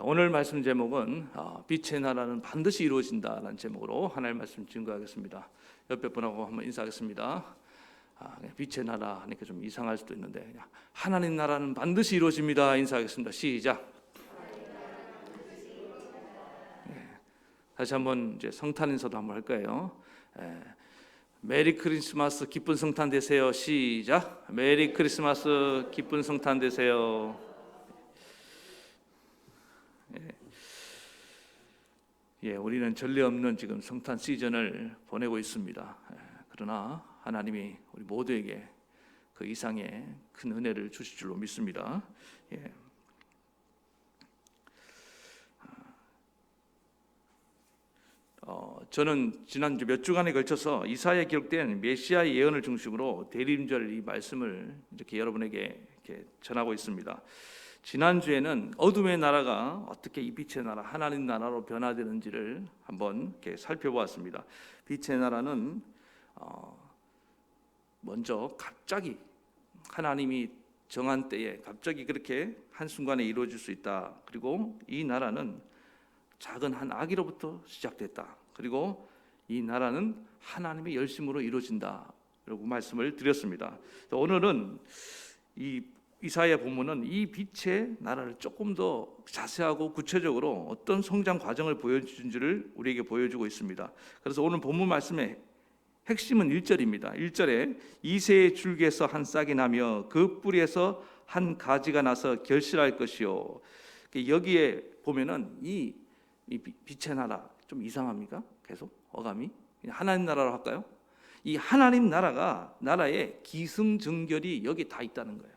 오늘 말씀 제목은 빛의 나라는 반드시 이루어진다라는 제목으로 하나님의 말씀 증거하겠습니다. 옆에 분하고 한번 인사하겠습니다. 빛의 나라 하니까 좀 이상할 수도 있는데 하나님 나라는 반드시 이루어집니다. 인사하겠습니다. 시작. 다시 한번 이제 성탄 인사도 한번 할 거예요. 메리 크리스마스 기쁜 성탄 되세요. 시작. 메리 크리스마스 기쁜 성탄 되세요. 우리는 전례 없는 지금 성탄 시즌을 보내고 있습니다. 그러나 하나님이 우리 모두에게 그 이상의 큰 은혜를 주실 줄로 믿습니다. 저는 지난주 몇 주간에 걸쳐서 이사야에 기록된 메시아의 예언을 중심으로 대림절 이 말씀을 이렇게 여러분에게 이렇게 전하고 있습니다. 지난주에는 어둠의 나라가 어떻게 이 빛의 나라, 하나님 나라로 변화되는지를 한번 이렇게 살펴보았습니다. 빛의 나라는 먼저 갑자기 하나님이 정한 때에 갑자기 그렇게 한순간에 이루어질 수 있다. 그리고 이 나라는 작은 한 아기로부터 시작됐다. 그리고 이 나라는 하나님의 열심으로 이루어진다. 라고 말씀을 드렸습니다. 오늘은 이 이사야 본문은 이 빛의 나라를 조금 더 자세하고 구체적으로 어떤 성장 과정을 보여주는지를 우리에게 보여주고 있습니다. 그래서 오늘 본문 말씀의 핵심은 1절입니다. 1절에 이새의 줄기에서 한 싹이 나며 그 뿌리에서 한 가지가 나서 결실할 것이요. 여기에 보면은 이 빛의 나라 좀 이상합니까? 계속 어감이 하나님 나라로 할까요? 이 하나님 나라의 기승전결이 여기 다 있다는 거예요.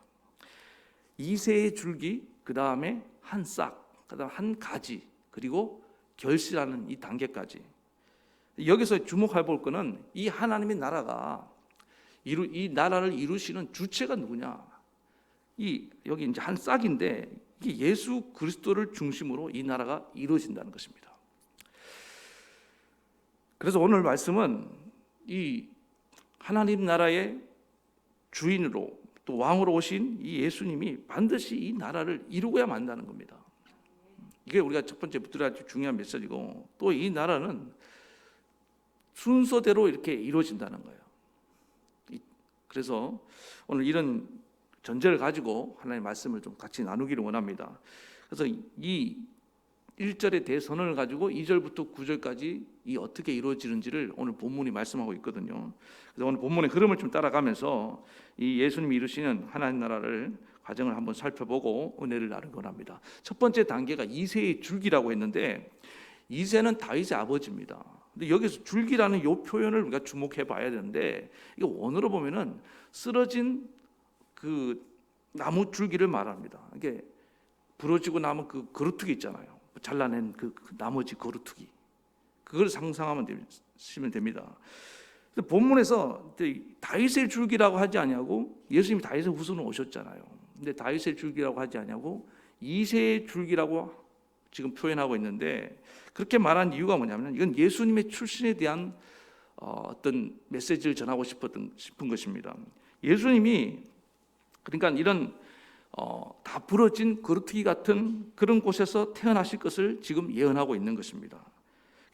이새의 줄기, 그 다음에 한 싹, 그 다음 한 가지, 그리고 결실하는 이 단계까지. 여기서 주목할 볼 것은 이 하나님의 나라가 이 나라를 이루시는 주체가 누구냐? 여기 이제 한 싹인데 이게 예수 그리스도를 중심으로 이 나라가 이루어진다는 것입니다. 그래서 오늘 말씀은 이 하나님 나라의 주인으로 또 왕으로 오신 이 예수님이 반드시 이 나라를 이루고야 만다는 겁니다. 이게 우리가 첫 번째 붙들어야 할 중요한 메시지고, 또 이 나라는 순서대로 이렇게 이루어진다는 거예요. 그래서 오늘 이런 전제를 가지고 하나님의 말씀을 좀 같이 나누기를 원합니다. 그래서 이 1절의 대선언을 가지고 2절부터 9절까지 이 어떻게 이루어지는지를 오늘 본문이 말씀하고 있거든요. 그래서 오늘 본문의 흐름을 좀 따라가면서 이 예수님이 이루시는 하나님 나라를 과정을 한번 살펴보고 은혜를 나누기 원합니다. 첫 번째 단계가 이새의 줄기라고 했는데, 이새는 다윗의 아버지입니다. 근데 여기서 줄기라는 이 표현을 우리가 주목해 봐야 되는데, 이거 원어로 보면은 쓰러진 그 나무 줄기를 말합니다. 이게 부러지고 남은 그 거루투기 있잖아요. 잘라낸 그 나머지 거루투기, 그걸 상상하면 됩니다. 본문에서 다윗의 줄기라고 하지 않냐고, 예수님이 다윗의 후손으로 오셨잖아요. 근데 다윗의 줄기라고 하지 않냐고 이새의 줄기라고 지금 표현하고 있는데, 그렇게 말한 이유가 뭐냐면 이건 예수님의 출신에 대한 어떤 메시지를 전하고 싶은 것입니다. 예수님이 그러니까 이런 다 부러진 거루투기 같은 그런 곳에서 태어나실 것을 지금 예언하고 있는 것입니다.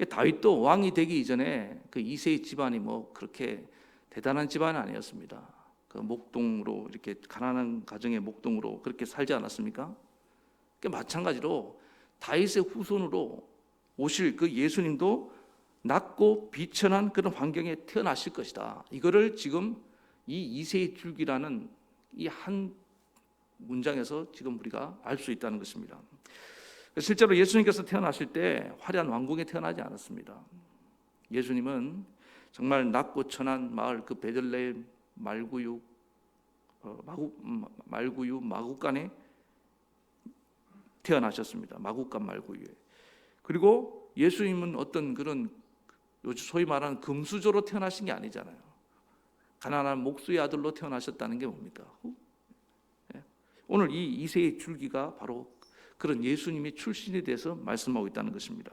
다윗도 왕이 되기 이전에 그 이새의 집안이 뭐 그렇게 대단한 집안은 아니었습니다. 그 목동으로 이렇게 가난한 가정의 목동으로 그렇게 살지 않았습니까? 마찬가지로 다윗의 후손으로 오실 그 예수님도 낮고 비천한 그런 환경에 태어나실 것이다. 이거를 지금 이 이새의 줄기라는 이 한 문장에서 지금 우리가 알 수 있다는 것입니다. 실제로 예수님께서 태어나실 때 화려한 왕궁에 태어나지 않았습니다. 예수님은 정말 낮고 천한 마을 그 베들레헴 마구간에 태어나셨습니다. 마구간 말구유에. 그리고 예수님은 어떤 그런 소위 말하는 금수저로 태어나신 게 아니잖아요. 가난한 목수의 아들로 태어나셨다는 게 뭡니까? 오늘 이 이새의 줄기가 바로 그런 예수님의 출신에 대해서 말씀하고 있다는 것입니다.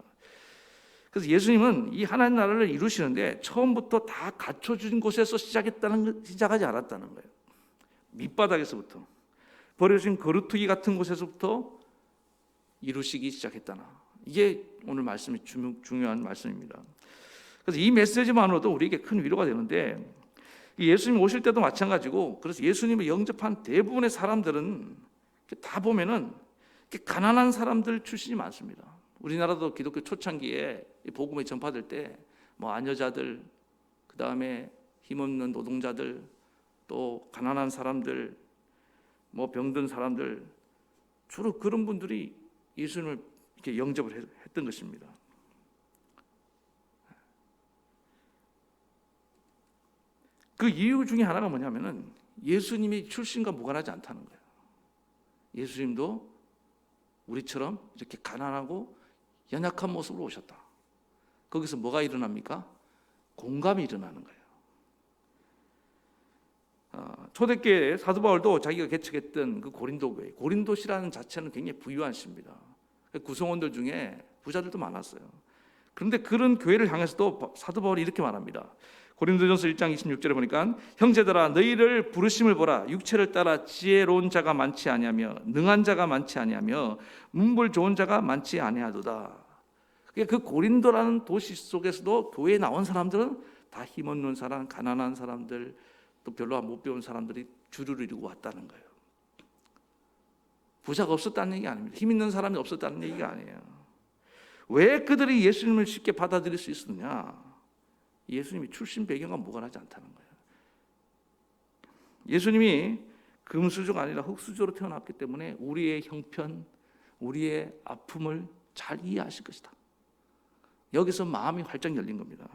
그래서 예수님은 이 하나님 나라를 이루시는데 처음부터 다 갖춰진 곳에서 시작하지 않았다는 거예요. 밑바닥에서부터 버려진 거루투기 같은 곳에서부터 이루시기 시작했다나. 이게 오늘 말씀이 중요한 말씀입니다. 그래서 이 메시지만으로도 우리에게 큰 위로가 되는데, 예수님 오실 때도 마찬가지고, 그래서 예수님을 영접한 대부분의 사람들은 다 보면은 가난한 사람들 출신이 많습니다. 우리나라도 기독교 초창기에 복음이 전파될 때 뭐 아녀자들, 그 다음에 힘없는 노동자들, 또 가난한 사람들, 뭐 병든 사람들, 주로 그런 분들이 예수님을 이렇게 영접을 했던 것입니다. 그 이유 중에 하나가 뭐냐면은 예수님이 출신과 무관하지 않다는 거예요. 예수님도 우리처럼 이렇게 가난하고 연약한 모습으로 오셨다. 거기서 뭐가 일어납니까? 공감이 일어나는 거예요. 초대교회 사도 바울도 자기가 개척했던 그 고린도 교회, 고린도시라는 자체는 굉장히 부유한 시입니다. 구성원들 중에 부자들도 많았어요. 그런데 그런 교회를 향해서도 사도 바울이 이렇게 말합니다. 고린도전서 1장 26절에 보니까 형제들아 너희를 부르심을 보라. 육체를 따라 지혜로운 자가 많지 아니하며 능한 자가 많지 아니하며 문벌 좋은 자가 많지 아니하도다. 그 고린도라는 도시 속에서도 교회에 나온 사람들은 다 힘없는 사람, 가난한 사람들, 또 별로 못 배운 사람들이 주류를 이루고 왔다는 거예요. 부자가 없었다는 얘기 아닙니다. 힘 있는 사람이 없었다는 얘기가 아니에요. 왜 그들이 예수님을 쉽게 받아들일 수 있었느냐? 예수님이 출신 배경과 무관하지 않다는 거예요. 예수님이 금수저가 아니라 흙수저로 태어났기 때문에 우리의 형편, 우리의 아픔을 잘 이해하실 것이다. 여기서 마음이 활짝 열린 겁니다.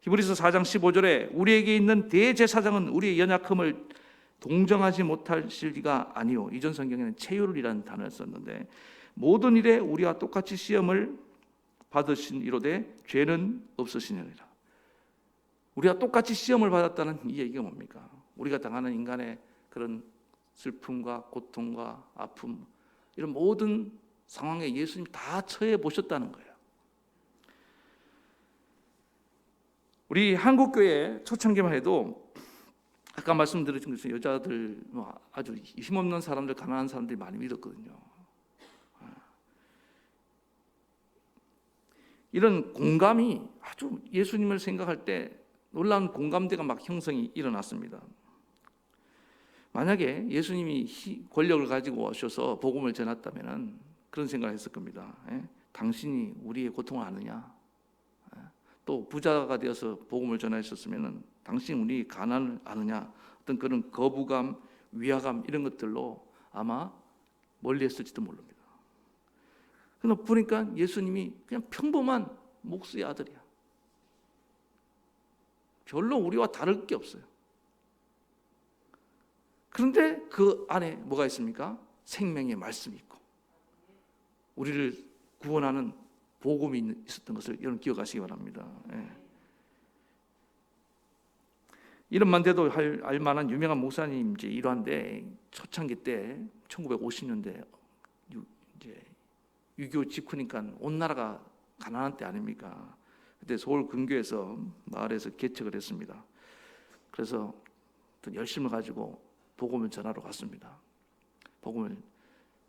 히브리서 4장 15절에 우리에게 있는 대제사장은 우리의 연약함을 동정하지 못하실 리가 아니요. 이전 성경에는 체휼이라는 단어를 썼는데 모든 일에 우리와 똑같이 시험을 받으신 이로되 죄는 없으시느니라. 우리가 똑같이 시험을 받았다는 이 얘기가 뭡니까? 우리가 당하는 인간의 그런 슬픔과 고통과 아픔, 이런 모든 상황에 예수님이 다 처해 보셨다는 거예요. 우리 한국교회 초창기만 해도 아까 말씀드린 것처럼 여자들, 아주 힘없는 사람들, 가난한 사람들이 많이 믿었거든요. 이런 공감이 아주 예수님을 생각할 때 놀라운 공감대가 막 형성이 일어났습니다. 만약에 예수님이 권력을 가지고 오셔서 복음을 전했다면 그런 생각을 했을 겁니다. 당신이 우리의 고통을 아느냐? 또 부자가 되어서 복음을 전하셨으면 당신 우리 가난을 아느냐? 어떤 그런 거부감, 위화감 이런 것들로 아마 멀리했을지도 모릅니다. 그러나 보니까 예수님이 그냥 평범한 목수의 아들이야. 별로 우리와 다를 게 없어요. 그런데 그 안에 뭐가 있습니까? 생명의 말씀이 있고 우리를 구원하는 복음이 있었던 것을 여러분 기억하시기 바랍니다. 이름만 돼도 알 만한 유명한 목사님 이제 일화인데 초창기 때 1950년대 이제 6.25 직후니까 온 나라가 가난한 때 아닙니까? 그때 서울 근교에서 마을에서 개척을 했습니다. 그래서 열심을 가지고 복음을 전하러 갔습니다. 복음을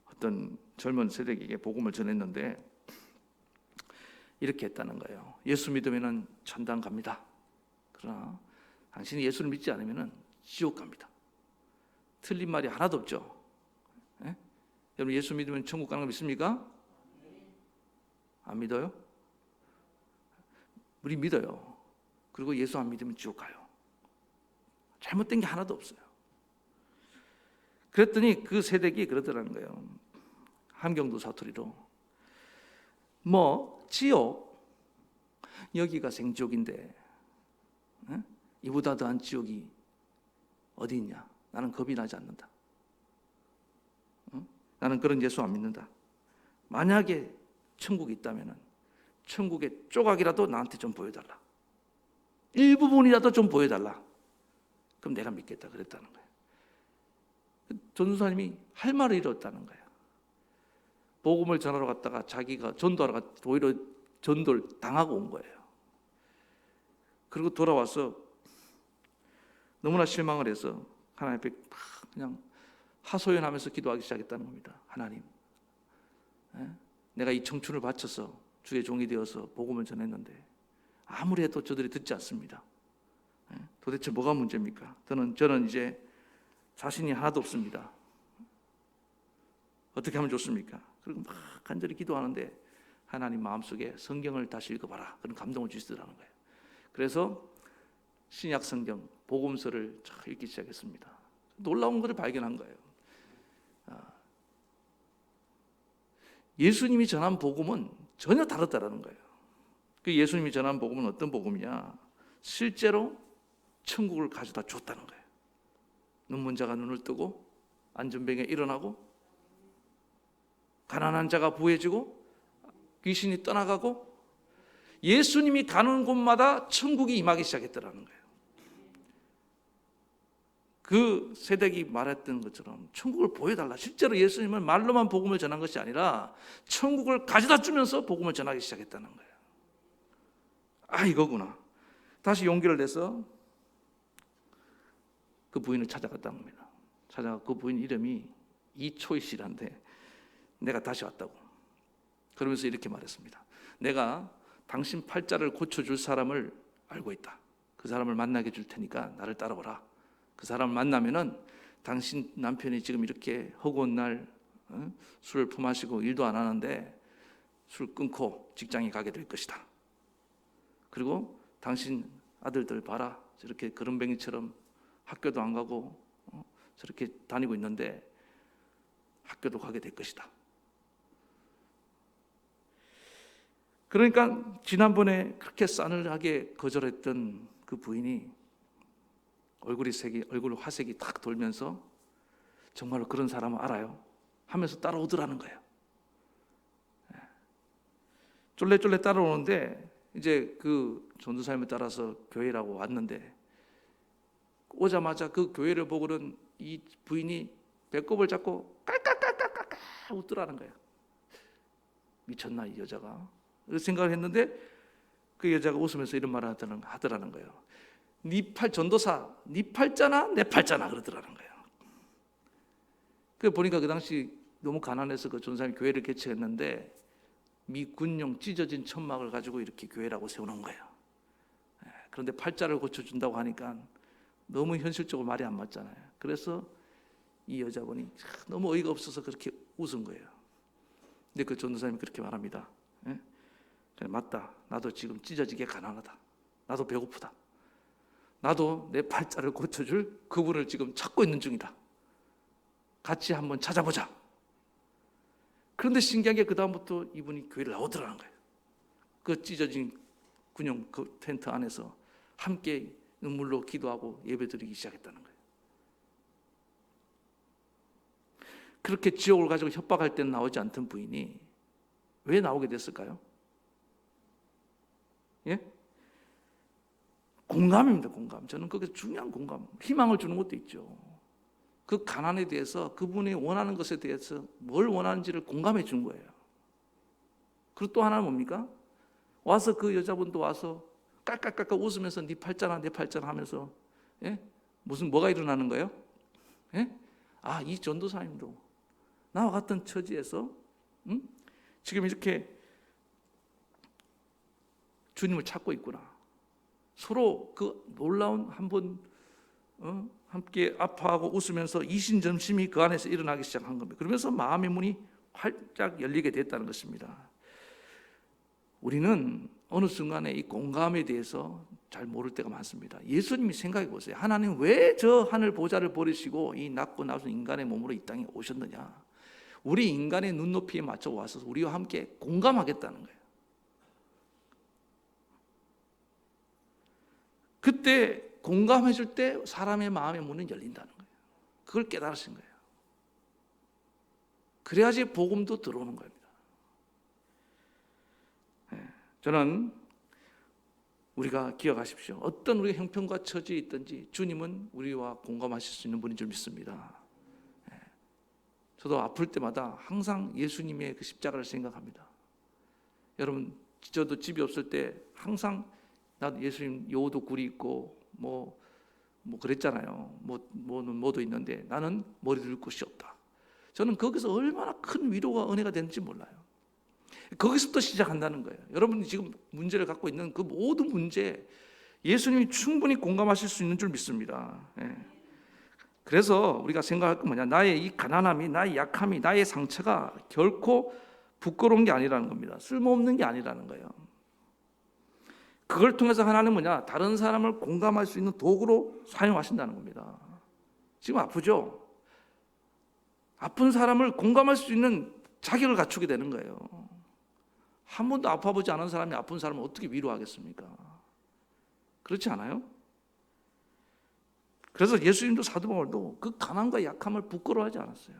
어떤 젊은 세대에게 복음을 전했는데 이렇게 했다는 거예요. 예수 믿으면 천당 갑니다. 그러나 당신이 예수를 믿지 않으면 지옥 갑니다. 틀린 말이 하나도 없죠. 예? 여러분 예수 믿으면 천국 가는 거 믿습니까? 안 믿어요? 우리 믿어요. 그리고 예수 안 믿으면 지옥 가요. 잘못된 게 하나도 없어요. 그랬더니 그 세대기 그러더라는 거예요. 함경도 사투리로 뭐 지옥 여기가 생지옥인데 이보다 더한 지옥이 어디 있냐? 나는 겁이 나지 않는다. 나는 그런 예수 안 믿는다. 만약에 천국이 있다면 천국의 조각이라도 나한테 좀 보여달라. 일부분이라도 좀 보여달라. 그럼 내가 믿겠다 그랬다는 거예요. 전도사님이 할 말을 잃었다는 거예요. 복음을 전하러 갔다가 자기가 전도하러 갔다 오히려 전도를 당하고 온 거예요. 그리고 돌아와서 너무나 실망을 해서 하나님 앞에 그냥 하소연하면서 기도하기 시작했다는 겁니다. 하나님, 내가 이 청춘을 바쳐서 주의 종이 되어서 복음을 전했는데 아무리 해도 저들이 듣지 않습니다. 도대체 뭐가 문제입니까? 저는 이제 자신이 하나도 없습니다. 어떻게 하면 좋습니까? 그리고 막 간절히 기도하는데 하나님 마음속에 성경을 다시 읽어봐라 그런 감동을 주시더라는 거예요. 그래서 신약 성경 복음서를 읽기 시작했습니다. 놀라운 것을 발견한 거예요. 예수님이 전한 복음은 전혀 다르다라는 거예요. 그 예수님이 전한 복음은 어떤 복음이냐? 실제로 천국을 가져다 줬다는 거예요. 눈먼 자가 눈을 뜨고 안전병에 일어나고 가난한 자가 부해지고 귀신이 떠나가고 예수님이 가는 곳마다 천국이 임하기 시작했더라는 거예요. 그 세대기 말했던 것처럼 천국을 보여달라. 실제로 예수님은 말로만 복음을 전한 것이 아니라 천국을 가져다 주면서 복음을 전하기 시작했다는 거예요. 아, 이거구나. 다시 용기를 내서 그 부인을 찾아갔다는 겁니다. 찾아가 그 부인 이름이 이초희 씨란데 내가 다시 왔다고. 그러면서 이렇게 말했습니다. 내가 당신 팔자를 고쳐줄 사람을 알고 있다. 그 사람을 만나게 해줄 테니까 나를 따라오라. 그 사람을 만나면은 당신 남편이 지금 이렇게 허구한 날 술을 품마시고 일도 안 하는데 술 끊고 직장에 가게 될 것이다. 그리고 당신 아들들 봐라. 저렇게 거름뱅이처럼 학교도 안 가고 저렇게 다니고 있는데 학교도 가게 될 것이다. 그러니까 지난번에 그렇게 싸늘하게 거절했던 그 부인이 얼굴 화색이 탁 돌면서 정말로 그런 사람을 알아요 하면서 따라오더라는 거예요. 쫄래쫄래 따라오는데 이제 그 전도사님을 따라서 교회라고 왔는데 오자마자 그 교회를 보고는 이 부인이 배꼽을 잡고 깔깔깔깔깔 웃더라는 거예요. 미쳤나 이 여자가. 그렇게 생각을 했는데 그 여자가 웃으면서 이런 말을 하더라는 거예요. 전도사, 네 팔자나 내 팔자나 그러더라는 거예요. 그 보니까 그 당시 너무 가난해서 그 전도사님이 교회를 개최했는데 미군용 찢어진 천막을 가지고 이렇게 교회라고 세우는 거예요. 그런데 팔자를 고쳐준다고 하니까 너무 현실적으로 말이 안 맞잖아요. 그래서 이 여자분이 너무 어이가 없어서 그렇게 웃은 거예요. 근데 그 전도사님이 그렇게 말합니다. 그래, 맞다. 나도 지금 찢어지게 가난하다. 나도 배고프다. 나도 내 팔자를 고쳐줄 그분을 지금 찾고 있는 중이다. 같이 한번 찾아보자. 그런데 신기한 게 그 다음부터 이분이 교회를 나오더라는 거예요. 그 찢어진 군용 그 텐트 안에서 함께 눈물로 기도하고 예배드리기 시작했다는 거예요. 그렇게 지옥을 가지고 협박할 때는 나오지 않던 부인이 왜 나오게 됐을까요? 예? 공감입니다. 공감. 저는 그게 중요한 공감. 희망을 주는 것도 있죠. 그 가난에 대해서 그분이 원하는 것에 대해서 뭘 원하는지를 공감해 준 거예요. 그리고 또 하나는 뭡니까? 와서 그 여자분도 와서 깔깔깔깔 웃으면서 네 팔자나 내 팔자나 하면서 무슨 뭐가 일어나는 거예요? 아, 이 전도사님도 나와 같은 처지에서 지금 이렇게 주님을 찾고 있구나. 서로 그 놀라운 한번 함께 아파하고 웃으면서 이신점심이 그 안에서 일어나기 시작한 겁니다. 그러면서 마음의 문이 활짝 열리게 됐다는 것입니다. 우리는 어느 순간에 이 공감에 대해서 잘 모를 때가 많습니다. 예수님이 생각해 보세요. 하나님 왜 저 하늘 보좌를 버리시고 이 낮고 낮은 인간의 몸으로 이 땅에 오셨느냐. 우리 인간의 눈높이에 맞춰 와서 우리와 함께 공감하겠다는 거예요. 그때 공감해 줄 때 사람의 마음의 문은 열린다는 거예요. 그걸 깨달으신 거예요. 그래야지 복음도 들어오는 겁니다. 저는 우리가 기억하십시오. 어떤 우리 형편과 처지에 있든지 주님은 우리와 공감하실 수 있는 분인 줄 믿습니다. 저도 아플 때마다 항상 예수님의 그 십자가를 생각합니다. 여러분, 저도 집이 없을 때 항상 나도 예수님 요도 굴이 있고 뭐 그랬잖아요. 뭐도 있는데 나는 머리 둘 곳이 없다. 저는 거기서 얼마나 큰 위로와 은혜가 되는지 몰라요. 거기서부터 시작한다는 거예요. 여러분이 지금 문제를 갖고 있는 그 모든 문제 예수님이 충분히 공감하실 수 있는 줄 믿습니다. 예. 그래서 우리가 생각할 건 뭐냐, 나의 이 가난함이, 나의 약함이, 나의 상처가 결코 부끄러운 게 아니라는 겁니다. 쓸모없는 게 아니라는 거예요. 그걸 통해서 하나님은 뭐냐, 다른 사람을 공감할 수 있는 도구로 사용하신다는 겁니다. 지금 아프죠? 아픈 사람을 공감할 수 있는 자격을 갖추게 되는 거예요. 한 번도 아파보지 않은 사람이 아픈 사람을 어떻게 위로하겠습니까? 그렇지 않아요? 그래서 예수님도 사도 바울도 그 가난과 약함을 부끄러워하지 않았어요.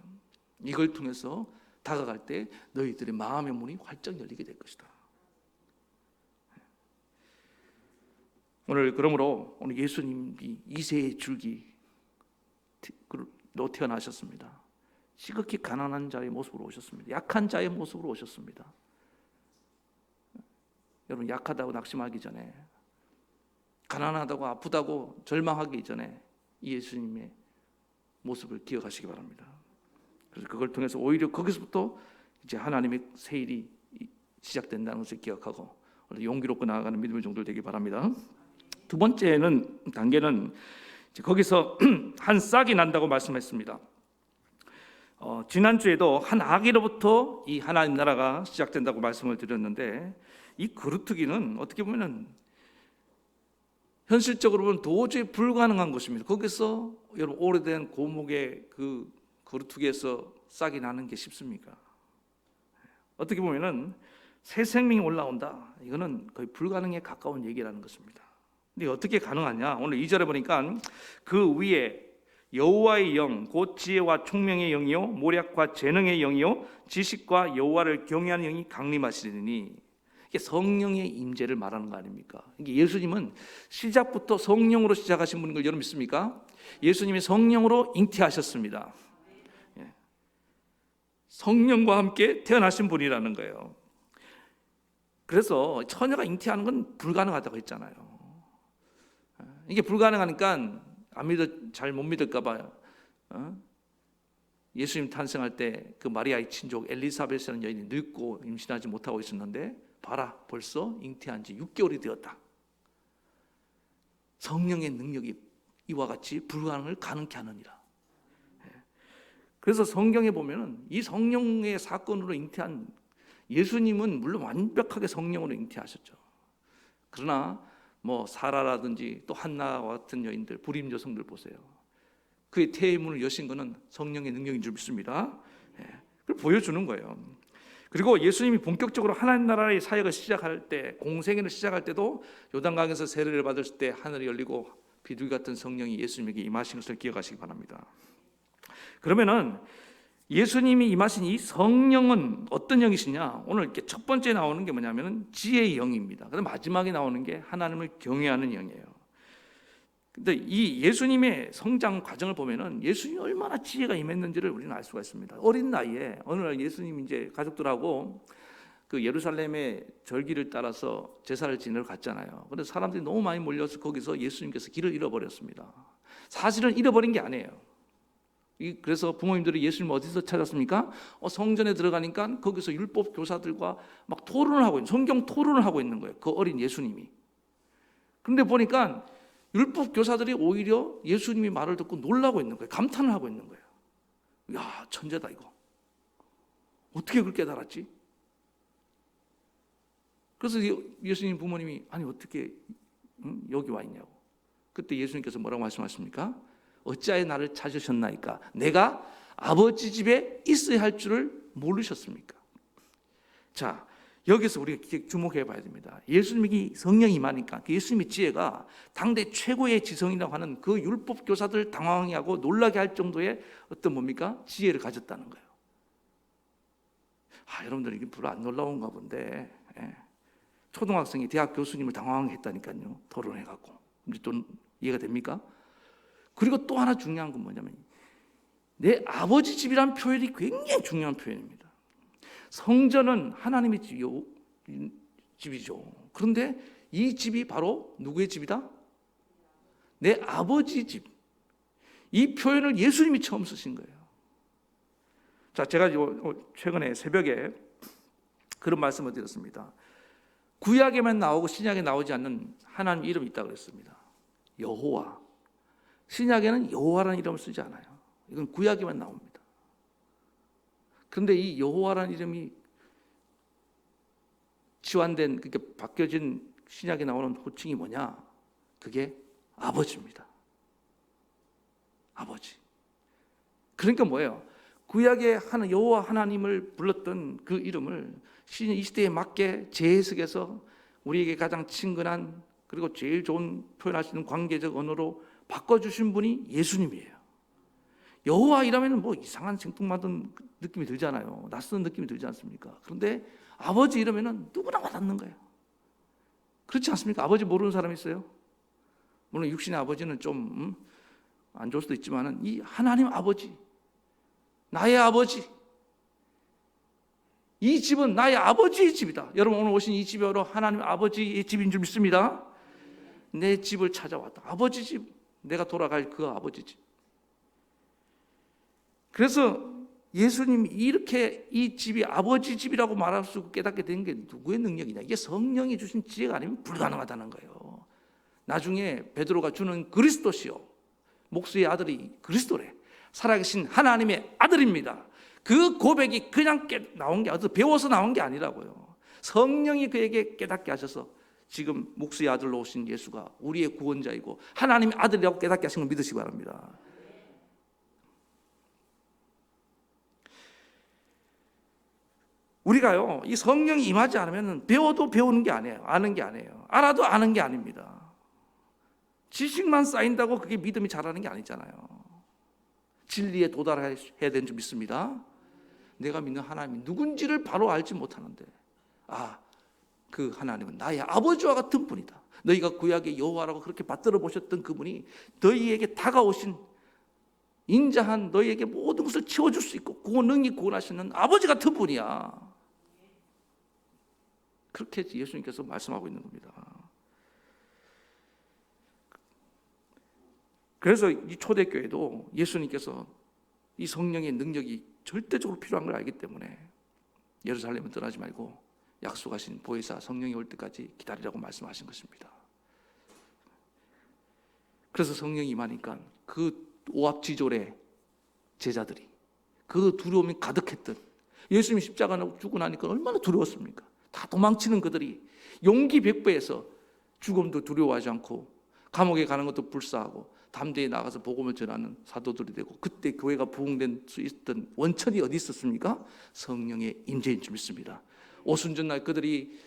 이걸 통해서 다가갈 때 너희들의 마음의 문이 활짝 열리게 될 것이다. 그러므로 오늘 예수님이 이새의 줄기로 태어나셨습니다. 지극히 가난한 자의 모습으로 오셨습니다. 약한 자의 모습으로 오셨습니다. 여러분, 약하다고 낙심하기 전에, 가난하다고 아프다고 절망하기 전에 이 예수님의 모습을 기억하시기 바랍니다. 그래서 그걸 통해서 오히려 거기서부터 이제 하나님의 새 일이 시작된다는 것을 기억하고 용기롭고 나아가는 믿음의 종들 되기 바랍니다. 두 번째 단계는 거기서 한 싹이 난다고 말씀했습니다. 지난주에도 한 아기로부터 이 하나님 나라가 시작된다고 말씀을 드렸는데, 이 거루트기는 어떻게 보면 현실적으로 보면 도저히 불가능한 것입니다. 거기서 여러분, 오래된 고목의 그 거루트기에서 싹이 나는 게 쉽습니까? 어떻게 보면은 새 생명이 올라온다, 이거는 거의 불가능에 가까운 얘기라는 것입니다. 근데 어떻게 가능하냐? 오늘 2절에 보니까 그 위에 여호와의 영, 곧 지혜와 총명의 영이요 모략과 재능의 영이요 지식과 여호와를 경외하는 영이 강림하시리니, 이게 성령의 임재를 말하는 거 아닙니까? 이게 예수님은 시작부터 성령으로 시작하신 분인 걸 여러분 믿습니까? 예수님이 성령으로 잉태하셨습니다. 성령과 함께 태어나신 분이라는 거예요. 그래서 처녀가 잉태하는 건 불가능하다고 했잖아요. 이게 불가능하니까 잘 못 믿을까 봐요. 예수님 탄생할 때 그 마리아의 친족 엘리사벳이라는 여인이 늙고 임신하지 못하고 있었는데, 봐라, 벌써 잉태한 지 6개월이 되었다. 성령의 능력이 이와 같이 불가능을 가능케 하느니라. 그래서 성경에 보면은 이 성령의 사건으로 잉태한 예수님은 물론 완벽하게 성령으로 잉태하셨죠. 그러나 뭐 사라라든지 또 한나와 같은 여인들, 불임 여성들 보세요. 그의 태의 문을 여신 것은 성령의 능력인 줄 믿습니다. 그걸 보여주는 거예요. 그리고 예수님이 본격적으로 하나님 나라의 사역을 시작할 때, 공생애를 시작할 때도 요단강에서 세례를 받았을 때 하늘이 열리고 비둘기 같은 성령이 예수님에게 임하신 것을 기억하시기 바랍니다. 그러면은 예수님이 임하신 이 성령은 어떤 영이시냐? 오늘 이렇게 첫 번째 나오는 게 뭐냐면은 지혜의 영입니다. 그다음 마지막에 나오는 게 하나님을 경외하는 영이에요. 근데 이 예수님의 성장 과정을 보면은 예수님이 얼마나 지혜가 임했는지를 우리는 알 수가 있습니다. 어린 나이에 어느 날 예수님 이제 가족들하고 그 예루살렘의 절기를 따라서 제사를 지내러 갔잖아요. 그래서 사람들이 너무 많이 몰려서 거기서 예수님께서 길을 잃어버렸습니다. 사실은 잃어버린 게 아니에요. 그래서 부모님들이 예수님 어디서 찾았습니까? 성전에 들어가니까 거기서 율법 교사들과 막 토론을 하고 있는, 성경 토론을 하고 있는 거예요. 그 어린 예수님이. 그런데 보니까 율법 교사들이 오히려 예수님이 말을 듣고 놀라고 있는 거예요. 감탄을 하고 있는 거예요. 야, 천재다 이거. 어떻게 그걸 깨달았지? 그래서 예수님 부모님이 아니 어떻게 여기 와 있냐고. 그때 예수님께서 뭐라고 말씀하십니까? 어찌하여 나를 찾으셨나이까? 내가 아버지 집에 있어야 할 줄을 모르셨습니까? 자, 여기서 우리가 주목해 봐야 됩니다. 예수님이 성령이 임하니까 그 예수님의 지혜가 당대 최고의 지성이라고 하는 그 율법 교사들 당황하게 하고 놀라게 할 정도의 어떤 뭡니까? 지혜를 가졌다는 거예요. 여러분들 이게 별로 안 놀라운가 본데, 초등학생이 대학 교수님을 당황했다니까요. 토론해갖고. 또 이해가 됩니까? 그리고 또 하나 중요한 건 뭐냐면 내 아버지 집이라는 표현이 굉장히 중요한 표현입니다. 성전은 하나님의 집이죠. 그런데 이 집이 바로 누구의 집이다? 내 아버지 집. 이 표현을 예수님이 처음 쓰신 거예요. 자, 제가 최근에 새벽에 그런 말씀을 드렸습니다. 구약에만 나오고 신약에 나오지 않는 하나님 이름이 있다고 그랬습니다. 여호와. 신약에는 여호와라는 이름을 쓰지 않아요. 이건 구약에만 나옵니다. 그런데 이 여호와라는 이름이 치환된, 그게 바뀌어진 신약에 나오는 호칭이 뭐냐? 그게 아버지입니다. 아버지. 그러니까 뭐예요? 구약에 하는 여호와 하나님을 불렀던 그 이름을 이 시대에 맞게 재해석해서 우리에게 가장 친근한 그리고 제일 좋은 표현할 수 있는 관계적 언어로 바꿔주신 분이 예수님이에요. 여호와 이라면 뭐 이상한 생뚱맞은 느낌이 들잖아요. 낯선 느낌이 들지 않습니까? 그런데 아버지 이러면은 누구나 와닿는 거예요. 그렇지 않습니까? 아버지 모르는 사람 있어요? 물론 육신의 아버지는 좀 안 좋을 수도 있지만은 이 하나님 아버지, 나의 아버지, 이 집은 나의 아버지의 집이다. 여러분 오늘 오신 이 집이 바로 하나님 아버지의 집인 줄 믿습니다. 내 집을 찾아왔다. 아버지 집, 내가 돌아갈 그 아버지 집. 그래서 예수님이 이렇게 이 집이 아버지 집이라고 말할 수 있고 깨닫게 된 게 누구의 능력이냐? 이게 성령이 주신 지혜가 아니면 불가능하다는 거예요. 나중에 베드로가 주는 그리스도시요, 목수의 아들이 그리스도래, 살아계신 하나님의 아들입니다. 그 고백이 그냥 나온 게 아니라 배워서 나온 게 아니라고요. 성령이 그에게 깨닫게 하셔서 지금 목수의 아들로 오신 예수가 우리의 구원자이고 하나님의 아들이라고 깨닫게 하신 걸 믿으시기 바랍니다. 우리가요, 이 성령이 임하지 않으면 배워도 배우는 게 아니에요. 아는 게 아니에요. 알아도 아는 게 아닙니다. 지식만 쌓인다고 그게 믿음이 자라는 게 아니잖아요. 진리에 도달해야 되는 줄 믿습니다. 내가 믿는 하나님이 누군지를 바로 알지 못하는데, 그 하나님은 나의 아버지와 같은 분이다. 너희가 구약의 여호와라고 그렇게 받들어 보셨던 그분이 너희에게 다가오신 인자한, 너희에게 모든 것을 채워줄 수 있고 능히 구원하시는 아버지 같은 분이야. 그렇게 예수님께서 말씀하고 있는 겁니다. 그래서 이 초대교회도 예수님께서 이 성령의 능력이 절대적으로 필요한 걸 알기 때문에 예루살렘을 떠나지 말고 약속하신 보혜사 성령이 올 때까지 기다리라고 말씀하신 것입니다. 그래서 성령이 임하니까 그 오합지졸의 제자들이, 그 두려움이 가득했던, 예수님이 십자가에 죽고 나니까 얼마나 두려웠습니까? 다 도망치는 그들이 용기 백배해서 죽음도 두려워하지 않고 감옥에 가는 것도 불사하고 담대히 나가서 복음을 전하는 사도들이 되고, 그때 교회가 부흥될 수 있었던 원천이 어디 있었습니까? 성령의 임재인 줄 믿습니다. 오순절날 그들이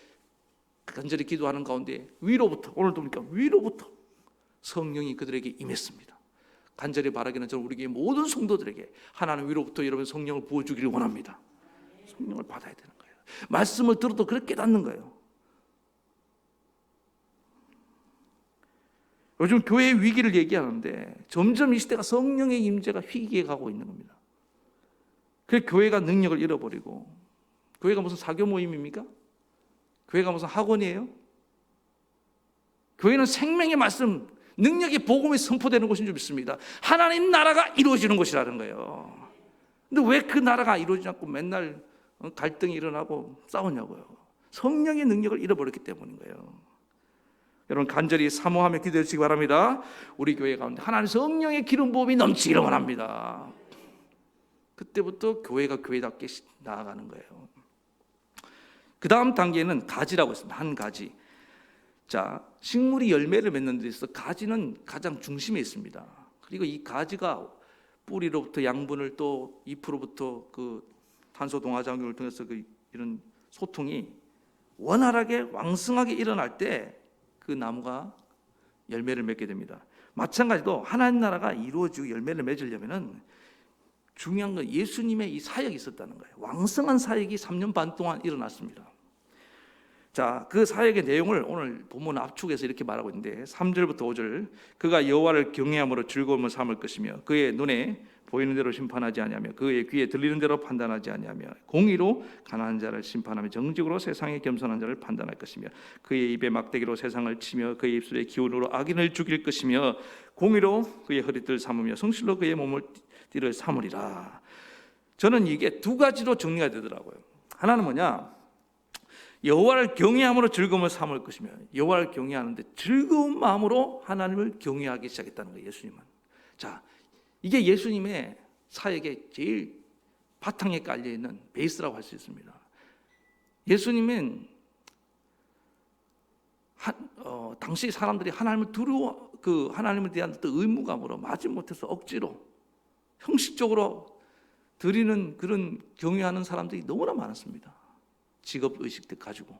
간절히 기도하는 가운데 위로부터, 오늘도 보니까 위로부터 성령이 그들에게 임했습니다. 간절히 바라기는 저는 우리 교회 모든 성도들에게 하나님 위로부터 여러분 성령을 부어주기를 원합니다. 성령을 받아야 되는 거예요. 말씀을 들어도 그렇게 깨닫는 거예요. 요즘 교회의 위기를 얘기하는데 점점 이 시대가 성령의 임재가 희귀해 가고 있는 겁니다. 그래서 교회가 능력을 잃어버리고, 교회가 무슨 사교 모임입니까? 교회가 무슨 학원이에요? 교회는 생명의 말씀, 능력의 복음이 선포되는 곳인 줄 믿습니다. 하나님 나라가 이루어지는 곳이라는 거예요. 근데 왜 그 나라가 이루어지지 않고 맨날 갈등이 일어나고 싸우냐고요. 성령의 능력을 잃어버렸기 때문인 거예요. 여러분 간절히 사모하며 기도해 주시기 바랍니다. 우리 교회 가운데 하나님 성령의 기름 부음이 넘치기를 원합니다. 그때부터 교회가 교회답게 나아가는 거예요. 그 다음 단계는 가지라고 했습니다. 한 가지. 자, 식물이 열매를 맺는 데 있어서 가지는 가장 중심에 있습니다. 그리고 이 가지가 뿌리로부터 양분을, 또 잎으로부터 그 탄소 동화작용을 통해서 이런 소통이 원활하게 왕성하게 일어날 때 그 나무가 열매를 맺게 됩니다. 마찬가지로 하나님 나라가 이루어지고 열매를 맺으려면은 중요한 건 예수님의 이 사역이 있었다는 거예요. 왕성한 사역이 3년 반 동안 일어났습니다. 자, 그 사역의 내용을 오늘 본문 압축해서 이렇게 말하고 있는데 3절부터 5절, 그가 여호와를 경외함으로 즐거움을 삼을 것이며 그의 눈에 보이는 대로 심판하지 아니하며 그의 귀에 들리는 대로 판단하지 아니하며 공의로 가난한 자를 심판하며 정직으로 세상에 겸손한 자를 판단할 것이며 그의 입에 막대기로 세상을 치며 그의 입술에 기운으로 악인을 죽일 것이며 공의로 그의 허리띠를 삼으며 성실로 그의 몸을 띠를 삼으리라. 저는 이게 두 가지로 정리가 되더라고요. 하나는 뭐냐? 여호와를 경외함으로 즐거움을 삼을 것이며, 여호와를 경외하는데 즐거운 마음으로 하나님을 경외하기 시작했다는 거예요. 예수님은. 자, 이게 예수님의 사역의 제일 바탕에 깔려 있는 베이스라고 할 수 있습니다. 예수님은 당시 사람들이 하나님을 하나님에 대한 의무감으로 마지못해서 억지로 형식적으로 드리는 그런 경외하는 사람들이 너무나 많았습니다. 직업 의식들 가지고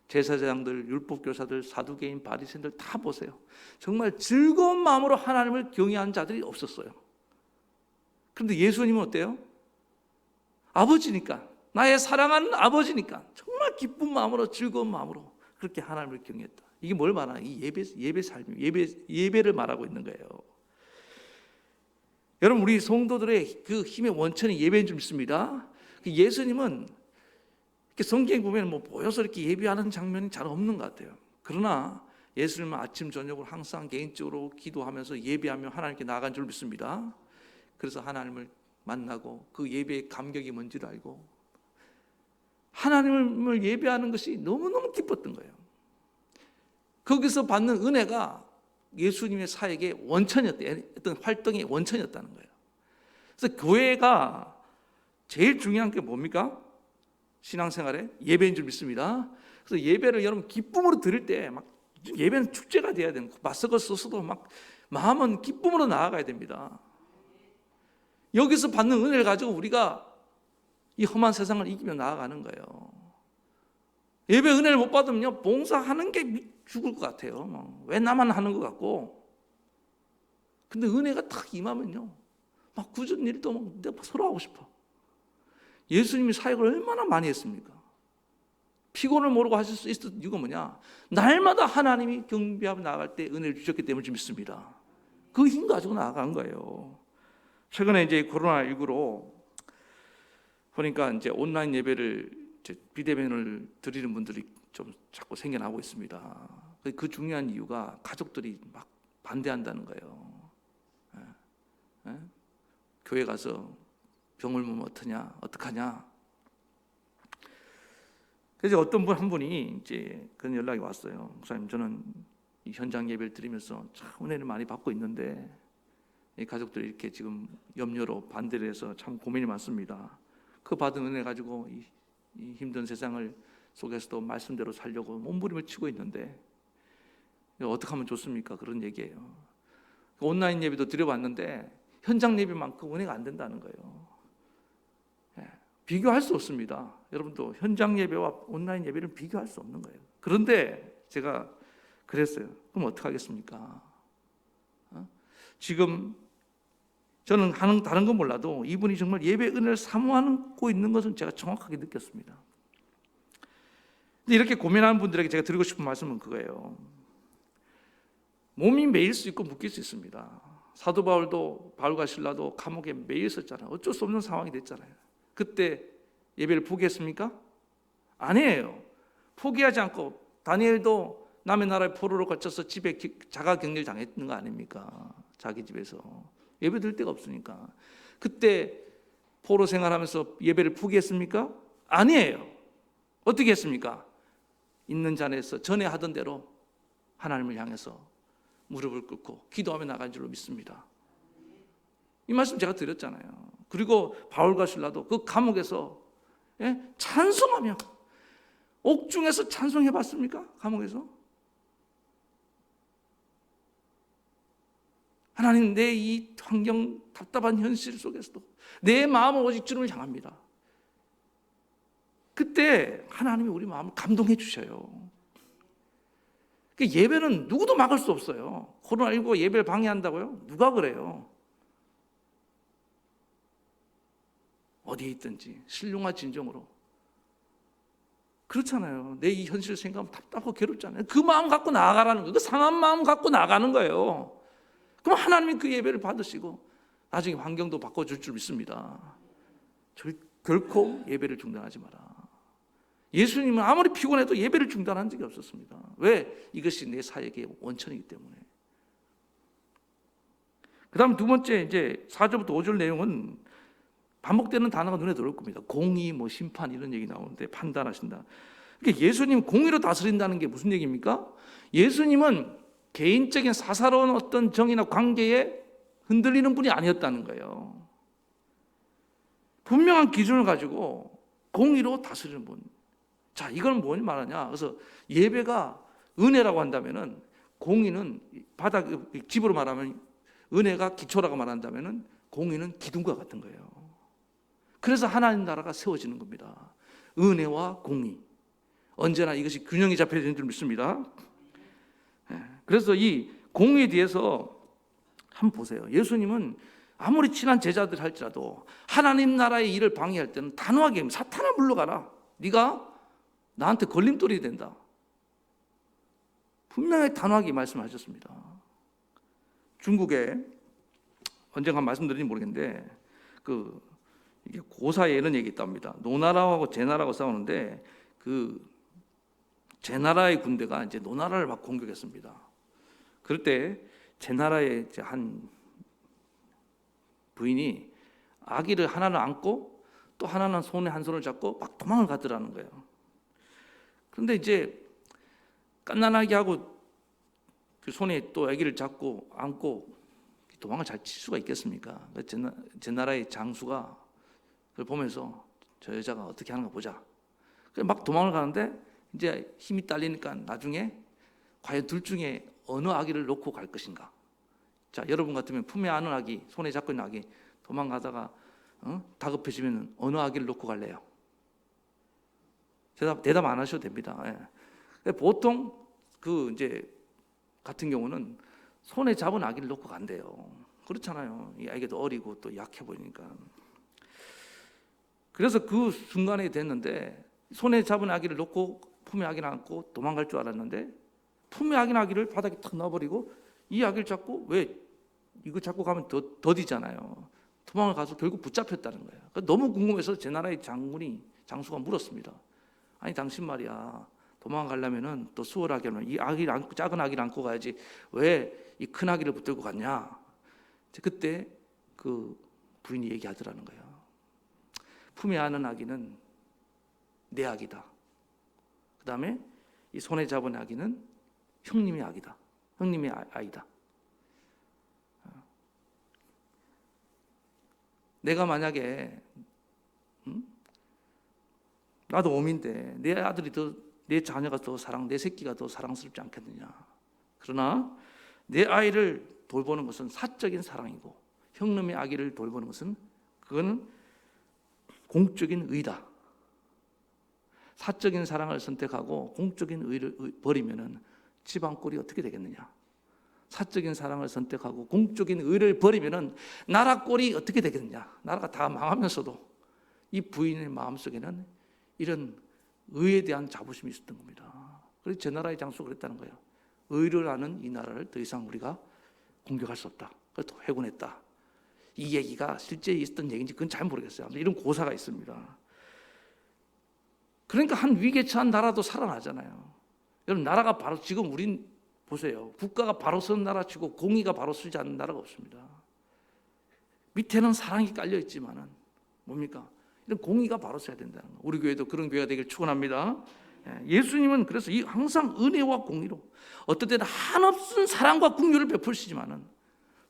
제사장들, 율법교사들, 사두개인, 바리새인들 다 보세요. 정말 즐거운 마음으로 하나님을 경외하는 자들이 없었어요. 그런데 예수님은 어때요? 아버지니까, 나의 사랑하는 아버지니까 정말 기쁜 마음으로, 즐거운 마음으로 그렇게 하나님을 경외했다. 이게 뭘 말하나? 이 예배 삶, 예배를 말하고 있는 거예요. 여러분, 우리 성도들의 그 힘의 원천이 예배인 줄 믿습니다. 예수님은 이렇게 성경에 보면 모여서 이렇게 예배하는 장면이 잘 없는 것 같아요. 그러나 예수님은 아침 저녁으로 항상 개인적으로 기도하면서 예배하며 하나님께 나아간 줄 믿습니다. 그래서 하나님을 만나고 그 예배의 감격이 뭔지를 알고 하나님을 예배하는 것이 너무너무 기뻤던 거예요. 거기서 받는 은혜가 예수님의 사역의 원천이었대요. 어떤 활동의 원천이었다는 거예요. 그래서 교회가 제일 중요한 게 뭡니까? 신앙생활에 예배인 줄 믿습니다. 그래서 예배를 여러분 기쁨으로 드릴 때 막 예배는 축제가 돼야 되는 거. 맞서서 써서도 막 마음은 기쁨으로 나아가야 됩니다. 여기서 받는 은혜를 가지고 우리가 이 험한 세상을 이기며 나아가는 거예요. 예배 은혜를 못 받으면요, 봉사하는 게 죽을 것 같아요. 왜 나만 하는 것 같고. 근데 은혜가 딱 임하면요, 막 굳은 일도 막 내가 서로 하고 싶어. 예수님이 사역을 얼마나 많이 했습니까? 피곤을 모르고 하실 수 있었던 이유가 뭐냐? 날마다 하나님이 경배하며 나아갈 때 은혜를 주셨기 때문에 믿습니다. 그 힘 가지고 나아간 거예요. 최근에 이제 코로나19로 보니까 이제 온라인 예배를 비대면을 드리는 분들이 좀 자꾸 생겨나고 있습니다. 그 중요한 이유가 가족들이 막 반대한다는 거예요. 교회 가서 병을 먹으면 어떡하냐. 그래서 어떤 분 한 분이 이제 그런 연락이 왔어요. 목사님, 저는 이 현장 예배를 드리면서 참 은혜를 많이 받고 있는데 이 가족들이 이렇게 지금 염려로 반대를 해서 참 고민이 많습니다. 그 받은 은혜 가지고 이 힘든 세상을 속에서도 말씀대로 살려고 몸부림을 치고 있는데 어떻게 하면 좋습니까? 그런 얘기예요. 온라인 예배도 드려봤는데 현장 예배만큼 은혜가 안 된다는 거예요. 비교할 수 없습니다. 여러분도 현장 예배와 온라인 예배를 비교할 수 없는 거예요. 그런데 제가 그랬어요. 그럼 어떻게 하겠습니까? 지금 저는 하는 다른 건 몰라도 이분이 정말 예배 은혜를 사모하고 있는 것은 제가 정확하게 느꼈습니다. 근데 이렇게 고민하는 분들에게 제가 드리고 싶은 말씀은 그거예요. 몸이 매일 수 있고 묶일 수 있습니다. 사도 바울과 실라도 감옥에 매일 있었잖아요. 어쩔 수 없는 상황이 됐잖아요. 그때 예배를 포기했습니까? 아니에요. 포기하지 않고 다니엘도 남의 나라의 포로로 갇혀서 집에 자가 격리를 당했는 거 아닙니까? 자기 집에서 예배 드릴 데가 없으니까. 그때 포로 생활하면서 예배를 포기했습니까? 아니에요. 어떻게 했습니까? 있는 자리에서 전에 하던 대로 하나님을 향해서 무릎을 꿇고 기도하며 나간 줄로 믿습니다. 이 말씀 제가 드렸잖아요. 그리고 바울과 실라도 그 감옥에서 찬송하며, 옥중에서 찬송해 봤습니까? 감옥에서? 하나님, 내 이 환경 답답한 현실 속에서도 내 마음은 오직 주님을 향합니다. 그때 하나님이 우리 마음을 감동해 주셔요. 예배는 누구도 막을 수 없어요. 코로나19 예배를 방해한다고요? 누가 그래요? 어디에 있든지 신령과 진정으로. 그렇잖아요. 내 이 현실 생각하면 답답하고 괴롭잖아요. 그 마음 갖고 나아가라는 거예요. 그 상한 마음 갖고 나아가는 거예요. 그럼 하나님이 그 예배를 받으시고 나중에 환경도 바꿔줄 줄 믿습니다. 결코 예배를 중단하지 마라. 예수님은 아무리 피곤해도 예배를 중단한 적이 없었습니다. 왜? 이것이 내 사역의 원천이기 때문에. 그 다음 두 번째, 이제 4절부터 5절 내용은 반복되는 단어가 눈에 들어올 겁니다. 공의, 뭐 심판 이런 얘기 나오는데 판단하신다. 그러니까 예수님 공의로 다스린다는 게 무슨 얘기입니까? 예수님은 개인적인 사사로운 어떤 정의나 관계에 흔들리는 분이 아니었다는 거예요. 분명한 기준을 가지고 공의로 다스리는 분. 자, 이건 뭘 말하냐? 그래서 예배가 은혜라고 한다면은 공의는 바닥 집으로 말하면 은혜가 기초라고 말한다면은 공의는 기둥과 같은 거예요. 그래서 하나님 나라가 세워지는 겁니다. 은혜와 공의. 언제나 이것이 균형이 잡혀야 되는 줄 믿습니다. 그래서 이 공의에 대해서 한번 보세요. 예수님은 아무리 친한 제자들 할지라도 하나님 나라의 일을 방해할 때는 단호하게 사탄아 물러가라. 네가 나한테 걸림돌이 된다. 분명히 단호하게 말씀하셨습니다. 중국에 언젠가 말씀드린지 모르겠는데 이게 고사에 이런 얘기 있답니다. 노나라하고 제나라하고 싸우는데 제나라의 군대가 이제 노나라를 막 공격했습니다. 그럴 때 제나라의 이제 한 부인이 아기를 하나는 안고 또 하나는 손에 한 손을 잡고 막 도망을 가더라는 거예요. 그런데 이제 깐난하게 하고 그 손에 또 아기를 잡고 안고 도망을 잘 칠 수가 있겠습니까? 제나라의 장수가 그걸 보면서 저 여자가 어떻게 하는가 보자. 그래서 막 도망을 가는데 이제 힘이 딸리니까 나중에 과연 둘 중에 어느 아기를 놓고 갈 것인가? 자, 여러분 같으면 품에 안은 아기, 손에 잡고 있는 아기 도망가다가 다급해지면 어느 아기를 놓고 갈래요? 대답 안 하셔도 됩니다. 예. 보통 이제 같은 경우는 손에 잡은 아기를 놓고 간대요. 그렇잖아요. 이 아기도 어리고 또 약해 보이니까. 그래서 그 순간에 됐는데 손에 잡은 아기를 놓고 품에 아기를 안고 도망갈 줄 알았는데 품에 아기를 바닥에 탁 넣어버리고 이 아기를 잡고 왜 이거 잡고 가면 더디잖아요. 도망을 가서 결국 붙잡혔다는 거예요. 너무 궁금해서 제나라의 장수가 물었습니다. 아니 당신 말이야 도망가려면은 또 수월하게 하면 이 아기를 안고 작은 아기를 안고 가야지 왜 이 큰 아기를 붙들고 갔냐? 그때 그 부인이 얘기하더라는 거예요. 품에 안은 아기는 내 아기다. 그 다음에 이 손에 잡은 아기는 형님의 아기다. 형님의 아이다. 내가 만약에 나도 어민데 내 아들이 내 자녀가 내 새끼가 더 사랑스럽지 않겠느냐. 그러나 내 아이를 돌보는 것은 사적인 사랑이고 형님의 아기를 돌보는 것은 그거는 공적인 의다. 사적인 사랑을 선택하고 공적인 의를 버리면은 집안 꼴이 어떻게 되겠느냐? 사적인 사랑을 선택하고 공적인 의를 버리면은 나라 꼴이 어떻게 되겠느냐? 나라가 다 망하면서도 이 부인의 마음속에는 이런 의에 대한 자부심이 있었던 겁니다. 그래서 제 나라의 장수가 그랬다는 거예요. 의를 아는 이 나라를 더 이상 우리가 공격할 수 없다. 그래서 회군했다. 이 얘기가 실제 있었던 얘기인지 그건 잘 모르겠어요. 이런 고사가 있습니다. 그러니까 한 위기에 처한 나라도 살아나잖아요. 여러분 나라가 바로 지금 우린 보세요. 국가가 바로 선 나라치고 공의가 바로 서지 않는 나라가 없습니다. 밑에는 사랑이 깔려 있지만은 뭡니까? 이런 공의가 바로 서야 된다는 거. 우리 교회도 그런 교회가 되길 축원합니다. 예수님은 그래서 항상 은혜와 공의로 어떨 때는 한없은 사랑과 긍휼을 베푸시지만은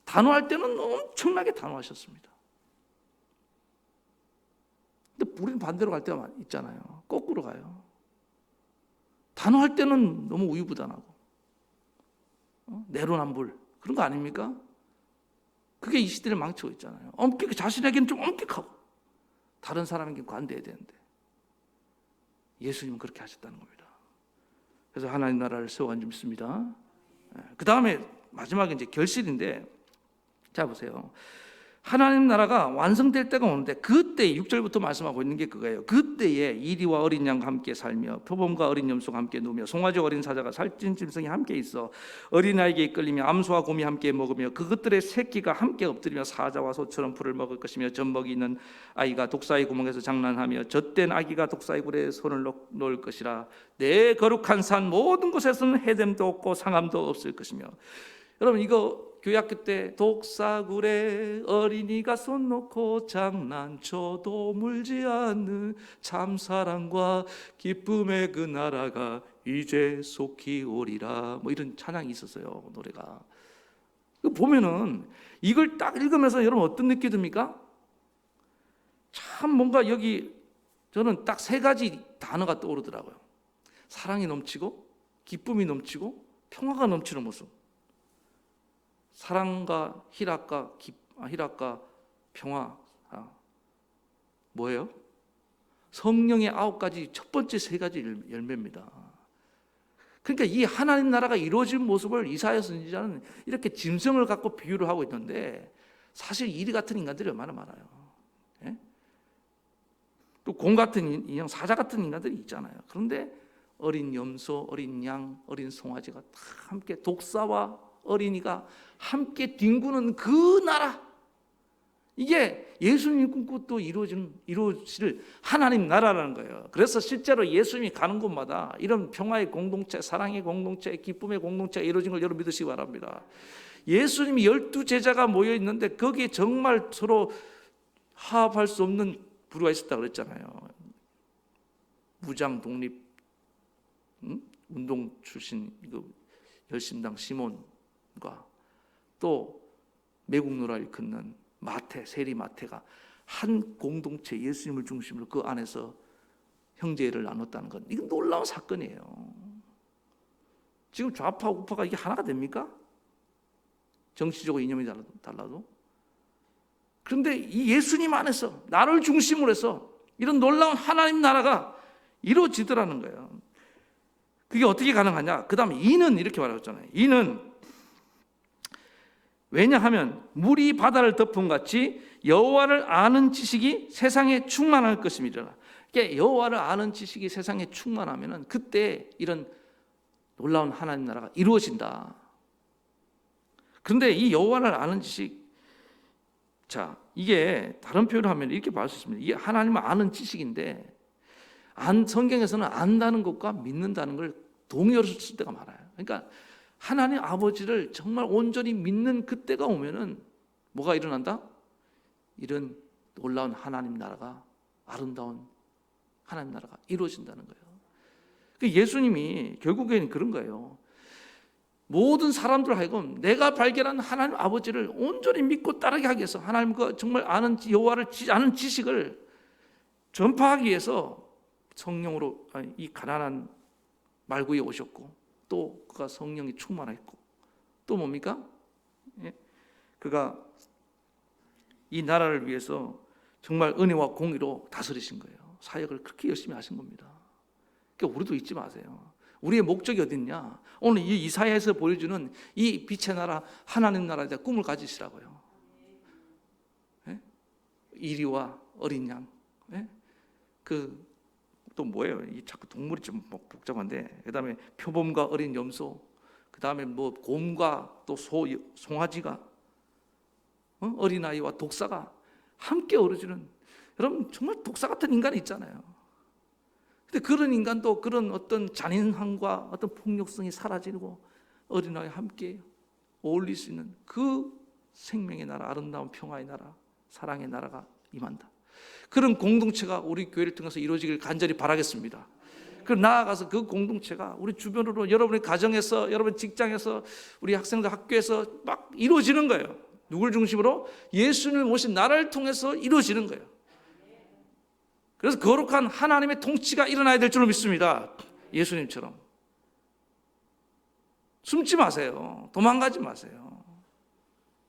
단호할 때는 엄청나게 단호하셨습니다. 근데 우리는 반대로 갈 때가 있잖아요. 거꾸로 가요. 단호할 때는 너무 우유부단하고 내로남불 그런 거 아닙니까? 그게 이 시대를 망치고 있잖아요. 자신에게는 좀 엄격하고 다른 사람에게 관대해야 되는데 예수님은 그렇게 하셨다는 겁니다. 그래서 하나님 나라를 세워간 줄 믿습니다. 그 다음에 마지막에 이제 결실인데 자 보세요. 하나님 나라가 완성될 때가 오는데 그때 6절부터 말씀하고 있는 게 그거예요. 그때에 이리와 어린 양과 함께 살며 표범과 어린 염소가 함께 누우며 송아지 어린 사자가 살찐 짐승이 함께 있어 어린아이에게 이끌리며 암소와 곰이 함께 먹으며 그것들의 새끼가 함께 엎드리며 사자와 소처럼 풀을 먹을 것이며 젖먹이 있는 아이가 독사의 구멍에서 장난하며 젖된 아기가 독사의 굴에 손을 놓을 것이라. 내 거룩한 산 모든 곳에서는 해됨도 없고 상함도 없을 것이며. 여러분 이거 교회학교 때 독사굴에 어린이가 손 놓고 장난쳐도 물지 않는 참사랑과 기쁨의 그 나라가 이제 속히 오리라, 뭐 이런 찬양이 있었어요. 노래가. 보면은 이걸 딱 읽으면서 여러분 어떤 느낌이 듭니까? 참 뭔가 여기 저는 딱 세 가지 단어가 떠오르더라고요. 사랑이 넘치고 기쁨이 넘치고 평화가 넘치는 모습. 사랑과 희락과 평화. 뭐예요? 성령의 9가지 첫 번째 3가지 열매입니다. 그러니까 이 하나님 나라가 이루어진 모습을 이사야 선지자는 이렇게 짐승을 갖고 비유를 하고 있는데, 사실 이리 같은 인간들이 얼마나 많아요. 예? 또 곰 같은 인형, 사자 같은 인간들이 있잖아요. 그런데 어린 염소, 어린 양, 어린 송아지가 다 함께, 독사와 어린이가 함께 뒹구는 그 나라, 이게 예수님 꿈꾸고 또 이루어질 하나님 나라라는 거예요. 그래서 실제로 예수님이 가는 곳마다 이런 평화의 공동체, 사랑의 공동체, 기쁨의 공동체가 이루어진 걸 여러분 믿으시기 바랍니다. 예수님이 12제자가 모여 있는데 거기에 정말 서로 화합할 수 없는 부류가 있었다고 그랬잖아요. 무장 독립 운동 출신 열심당 시몬과 또 매국 노라를 긋는 세리 마태가 한 공동체, 예수님을 중심으로 그 안에서 형제를 나눴다는 건, 이건 놀라운 사건이에요. 지금 좌파 우파가 이게 하나가 됩니까? 정치적으로 이념이 달라도. 그런데 이 예수님 안에서 나를 중심으로 해서 이런 놀라운 하나님 나라가 이루어지더라는 거예요. 그게 어떻게 가능하냐? 그 다음에 이는 이렇게 말하잖아요. 이는 왜냐하면 물이 바다를 덮은 같이 여호와를 아는 지식이 세상에 충만할 것임이라. 그러니까 여호와를 아는 지식이 세상에 충만하면은 그때 이런 놀라운 하나님 나라가 이루어진다. 그런데 이 여호와를 아는 지식, 자, 이게 다른 표현을 하면 이렇게 말할 수 있습니다. 이게 하나님을 아는 지식인데, 성경에서는 안다는 것과 믿는다는 걸 동의어로 쓸 때가 많아요. 그러니까 하나님 아버지를 정말 온전히 믿는 그때가 오면은 뭐가 일어난다? 이런 놀라운 하나님 나라가, 아름다운 하나님 나라가 이루어진다는 거예요. 예수님이 결국에는 그런 거예요. 모든 사람들 하여금 내가 발견한 하나님 아버지를 온전히 믿고 따르게 하기 위해서, 하나님과 정말 아는 여호와를 아는 지식을 전파하기 위해서 성령으로 이 가난한 말구에 오셨고, 또 그가 성령이 충만했고, 또 뭡니까? 그가 이 나라를 위해서 정말 은혜와 공의로 다스리신 거예요. 사역을 그렇게 열심히 하신 겁니다. 그러니까 우리도 잊지 마세요. 우리의 목적이 어딨냐? 오늘 이 이사야에서 보여주는 이 빛의 나라, 하나님 나라에 대한 꿈을 가지시라고요. 이리와 어린 양, 또 뭐예요? 이 자꾸 동물이 좀 복잡한데, 그 다음에 표범과 어린 염소, 그 다음에 뭐 곰과 또 송아지가, 어린아이와 독사가 함께 어우러지는, 여러분 정말 독사 같은 인간이 있잖아요. 근데 그런 인간도 그런 어떤 잔인함과 어떤 폭력성이 사라지고 어린아이와 함께 어울릴 수 있는 그 생명의 나라, 아름다운 평화의 나라, 사랑의 나라가 임한다. 그런 공동체가 우리 교회를 통해서 이루어지길 간절히 바라겠습니다. 그럼 나아가서 그 공동체가 우리 주변으로, 여러분의 가정에서, 여러분 직장에서, 우리 학생들 학교에서 막 이루어지는 거예요. 누굴 중심으로? 예수님을 모신 나라를 통해서 이루어지는 거예요. 그래서 거룩한 하나님의 통치가 일어나야 될 줄로 믿습니다. 예수님처럼. 숨지 마세요. 도망가지 마세요.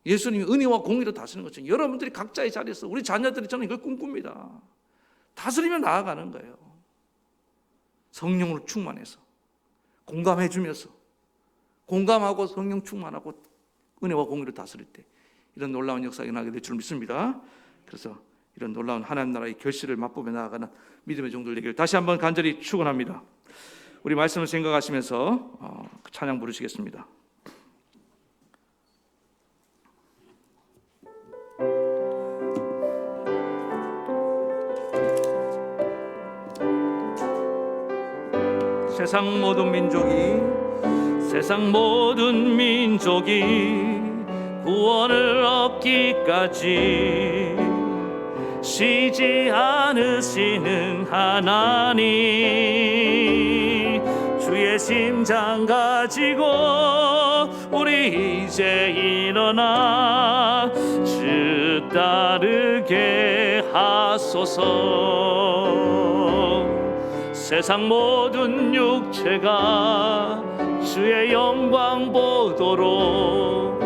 예수님이 은혜와 공의로 다스리는 것처럼 여러분들이 각자의 자리에서, 우리 자녀들이, 저는 이걸 꿈꿉니다. 다스리며 나아가는 거예요. 성령으로 충만해서, 공감해 주면서, 공감하고 성령 충만하고 은혜와 공의로 다스릴 때 이런 놀라운 역사가 일어나게 될 줄 믿습니다. 그래서 이런 놀라운 하나님 나라의 결실을 맛보며 나아가는 믿음의 종들 되기를 다시 한번 간절히 축원합니다. 우리 말씀을 생각하시면서 찬양 부르시겠습니다. 세상 모든 민족이 구원을 얻기까지 쉬지 않으시는 하나님, 주의 심장 가지고 우리 이제 일어나 주 따르게 하소서. 세상 모든 육체가 주의 영광 보도록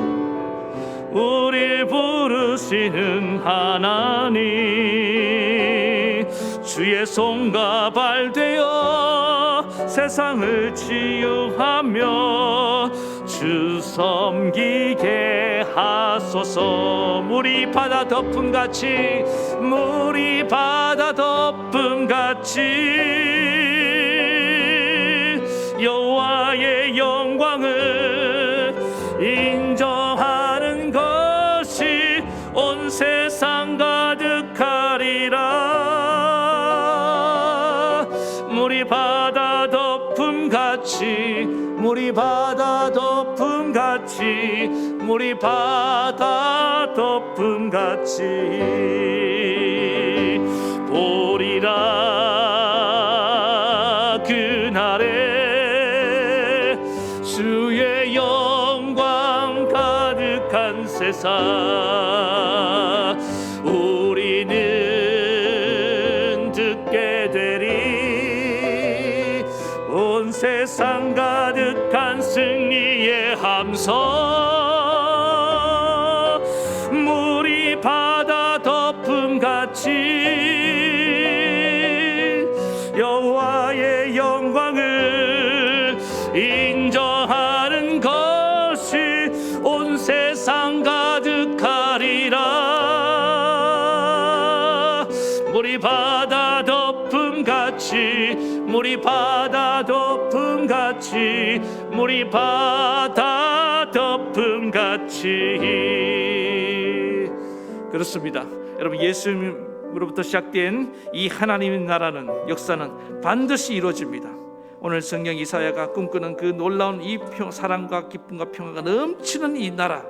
우릴 부르시는 하나님, 주의 손과 발 되어 세상을 치유하며 주 섬기게 하소서. 물이 바다 덮음같이, 물이 바다 덮음같이 여호와의 영광을 인정하는 것이 온 세상 가득하리라. 물이 바다 덮음같이, 물이 바다 덮음같이, 물이 바다 덮음같이 보리라. 그날에 주의 영광 가득한 세상, 우리는 듣게 되리 온 세상 가득한 승리의 함성. 물이 바다 덮음같이 여호와의 영광을 인정하는 것이 온 세상 가득하리라. 물이 바다 덮음같이, 물이 바다 덮음같이, 물이 바다 덮음같이. 그렇습니다. 여러분, 예수님으로부터 시작된 이 하나님의 나라는, 역사는 반드시 이루어집니다. 오늘 성경 이사야가 꿈꾸는 그 놀라운 이 사랑과 기쁨과 평화가 넘치는 이 나라,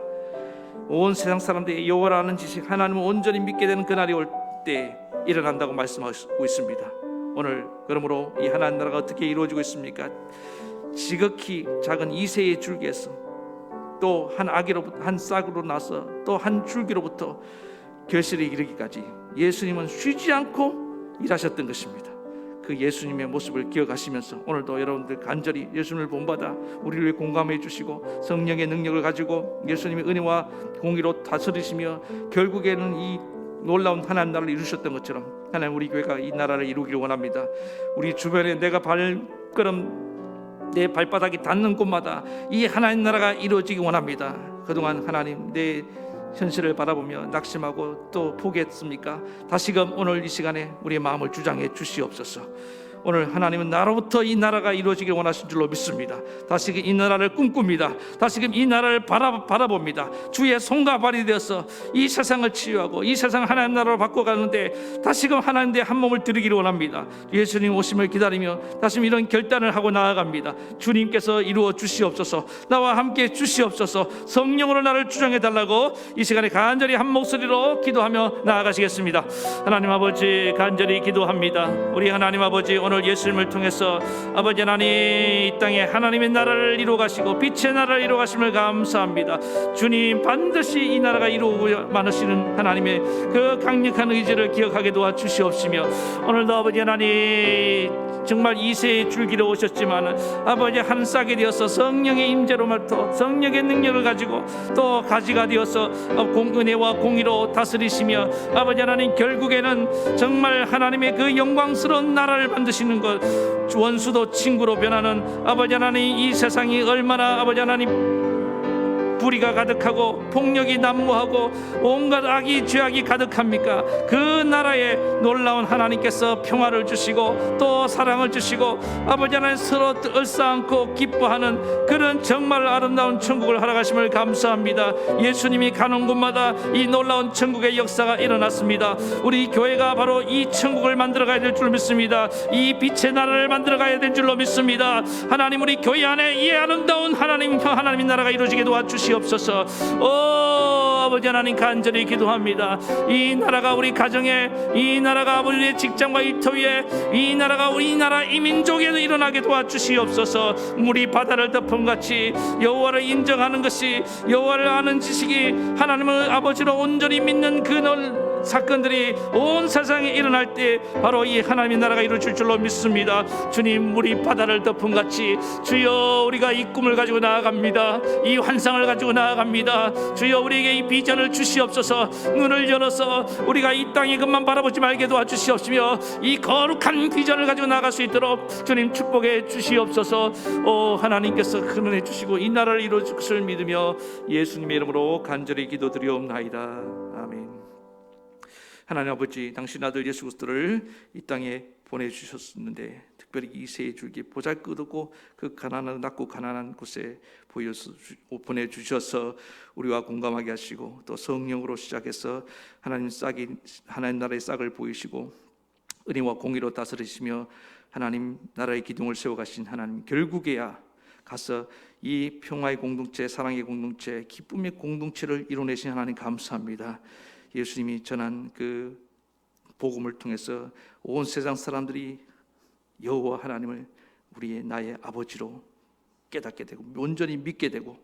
온 세상 사람들이 여호와라는 지식, 하나님을 온전히 믿게 되는 그날이 올 때 일어난다고 말씀하고 있습니다. 오늘 그러므로 이 하나님 나라가 어떻게 이루어지고 있습니까? 지극히 작은 이새의 줄기에서 또 한 아기로부터, 한 싹으로 나서 또 한 줄기로부터 결실에 이르기까지 예수님은 쉬지 않고 일하셨던 것입니다. 그 예수님의 모습을 기억하시면서 오늘도 여러분들 간절히 예수님을 본받아 우리를 위해 공감해 주시고 성령의 능력을 가지고 예수님의 은혜와 공의로 다스리시며 결국에는 이 놀라운 하나님 나라를 이루셨던 것처럼 하나님, 우리 교회가 이 나라를 이루기를 원합니다. 우리 주변에 내가 발걸음, 내 발바닥이 닿는 곳마다 이 하나님 나라가 이루어지기 원합니다. 그동안 하나님, 내 현실을 바라보며 낙심하고 또 포기했습니까? 다시금 오늘 이 시간에 우리의 마음을 주장해 주시옵소서. 오늘 하나님은 나로부터 이 나라가 이루어지길 원하신 줄로 믿습니다. 다시금 이 나라를 꿈꿉니다. 다시금 이 나라를 바라봅니다. 주의 손과 발이 되어서 이 세상을 치유하고 이 세상을 하나님 나라로 바꿔가는데 다시금 하나님 대 한 몸을 드리기를 원합니다. 예수님 오심을 기다리며 다시금 이런 결단을 하고 나아갑니다. 주님께서 이루어 주시옵소서. 나와 함께 주시옵소서. 성령으로 나를 주장해 달라고 이 시간에 간절히 한 목소리로 기도하며 나아가시겠습니다. 하나님 아버지, 간절히 기도합니다. 우리 하나님 아버지, 오늘 예수님을 통해서 아버지 하나님, 이 땅에 하나님의 나라를 이루어 가시고 빛의 나라를 이루어 가심을 감사합니다. 주님, 반드시 이 나라가 이루어 많으시는 하나님의 그 강력한 의지를 기억하게 도와주시옵시며, 오늘도 아버지 하나님 정말 이새의 줄기로 오셨지만 아버지 한 싹이 되어서 성령의 임재로 말터 성령의 능력을 가지고 또 가지가 되어서 은혜와 공의로 다스리시며 아버지 하나님, 결국에는 정말 하나님의 그 영광스러운 나라를 만드시는 것, 원수도 친구로 변하는 아버지 하나님, 이 세상이 얼마나 아버지 하나님 불의가 가득하고 폭력이 난무하고 온갖 악이 죄악이 가득합니까? 그 나라에 놀라운 하나님께서 평화를 주시고 또 사랑을 주시고 아버지 하나님 서로 얼싸안고 기뻐하는 그런 정말 아름다운 천국을 허락하심을 감사합니다. 예수님이 가는 곳마다 이 놀라운 천국의 역사가 일어났습니다. 우리 교회가 바로 이 천국을 만들어 가야 될 줄 믿습니다. 이 빛의 나라를 만들어 가야 될 줄로 믿습니다. 하나님, 우리 교회 안에 이 아름다운 하나님의 나라가 이루어지게 도와주시옵소서. 아버지 하나님 간절히 기도합니다. 이 나라가 우리 가정에, 이 나라가 우리의 직장과 일터위에, 이 나라가 우리나라 이민족에도 일어나게 도와주시옵소서. 물이 바다를 덮은 같이 여호와를 인정하는 것이, 여호와를 아는 지식이 하나님을 아버지로 온전히 믿는 그 사건들이 온 세상에 일어날 때 바로 이 하나님의 나라가 이루어질 줄로 믿습니다. 주님, 물이 바다를 덮은 같이 주여 우리가 이 꿈을 가지고 나아갑니다. 이 환상을 가지고 나아갑니다. 주여 우리에게 이 비전을 주시옵소서. 눈을 열어서 우리가 이 땅에 것만 바라보지 말게 도와주시옵시며 이 거룩한 비전을 가지고 나아갈 수 있도록 주님 축복해 주시옵소서. 오 하나님께서 큰 은혜 주시고 이 나라를 이루어 줄 것을 믿으며 예수님의 이름으로 간절히 기도드리옵나이다. 아멘. 하나님 아버지, 당신 아들 예수 그리스도를 이 땅에 보내주셨는데 특별히 이 세 줄기 보잘것없고 그 낮고 가난한 곳에 보내주셔서 우리와 공감하게 하시고 또 성령으로 시작해서 하나님 나라의 싹을 보이시고 은혜와 공의로 다스리시며 하나님 나라의 기둥을 세워가신 하나님, 결국에야 가서 이 평화의 공동체, 사랑의 공동체, 기쁨의 공동체를 이뤄내신 하나님 감사합니다. 예수님이 전한 그 복음을 통해서 온 세상 사람들이 여호와 하나님을 나의 아버지로 깨닫게 되고 온전히 믿게 되고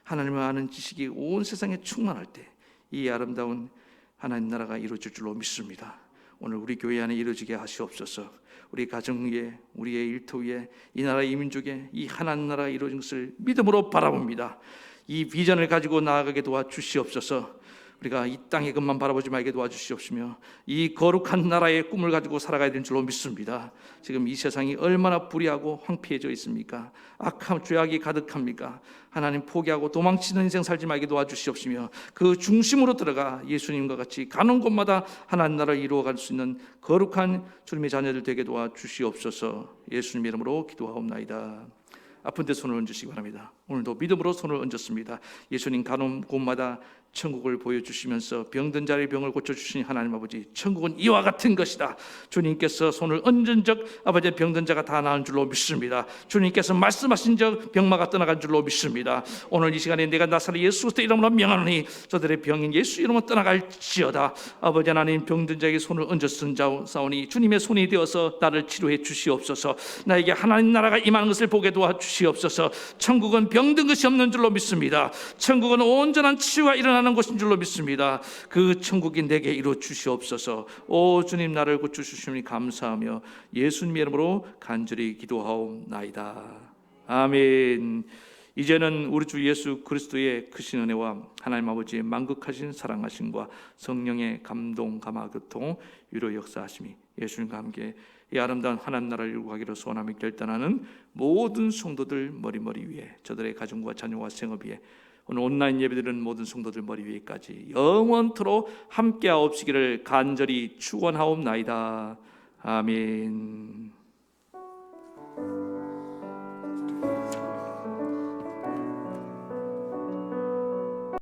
하나님을 아는 지식이 온 세상에 충만할 때 이 아름다운 하나님 나라가 이루어질 줄로 믿습니다. 오늘 우리 교회 안에 이루어지게 하시옵소서. 우리 가정 위에, 우리의 일터 위에, 이 나라 이민족에 이 하나님 나라가 이루어진 것을 믿음으로 바라봅니다. 이 비전을 가지고 나아가게 도와주시옵소서. 우리가 이 땅의 것만 바라보지 말게 도와주시옵시며 이 거룩한 나라의 꿈을 가지고 살아가야 되는 줄로 믿습니다. 지금 이 세상이 얼마나 불의하고 황폐해져 있습니까? 악함, 죄악이 가득합니까? 하나님 포기하고 도망치는 인생 살지 말게 도와주시옵시며 그 중심으로 들어가 예수님과 같이 가는 곳마다 하나님 나라를 이루어갈 수 있는 거룩한 주님의 자녀들 되게 도와주시옵소서. 예수님의 이름으로 기도하옵나이다. 아픈 데 손을 얹으시기 바랍니다. 오늘도 믿음으로 손을 얹었습니다. 예수님 가는 곳마다 천국을 보여주시면서 병든 자의 병을 고쳐주신 하나님 아버지, 천국은 이와 같은 것이다. 주님께서 손을 얹은 적 아버지의 병든 자가 다 나은 줄로 믿습니다. 주님께서 말씀하신 적 병마가 떠나간 줄로 믿습니다. 오늘 이 시간에 내가 나사렛 예수 그리스도 이름으로 명하노니 저들의 병인 예수 이름으로 떠나갈지어다. 아버지 하나님, 병든 자에게 손을 얹었은 자오니 주님의 손이 되어서 나를 치료해 주시옵소서. 나에게 하나님 나라가 임하는 것을 보게 도와주시옵소서. 천국은 병든 것이 없는 줄로 믿습니다. 천국은 온전한 치유가 일어나는 곳인 줄로 믿습니다. 그 천국이 내게 이루어 주시옵소서. 오 주님, 나를 고쳐 주시니 감사하며 예수님의 이름으로 간절히 기도하옵나이다. 아멘. 이제는 우리 주 예수 그리스도의 크신 은혜와 하나님 아버지의 만극하신 사랑하심과 성령의 감동, 감화, 교통, 위로 역사하심이 예수님과 함께 이 아름다운 하나님 나라를 이루기를 소원하며 결단하는 모든 성도들 머리 위에, 저들의 가정과 자녀와 생업 위에, 오늘 온라인 예배드리는 모든 성도들 머리 위에까지 영원토록 함께하옵시기를 간절히 축원하옵나이다. 아멘.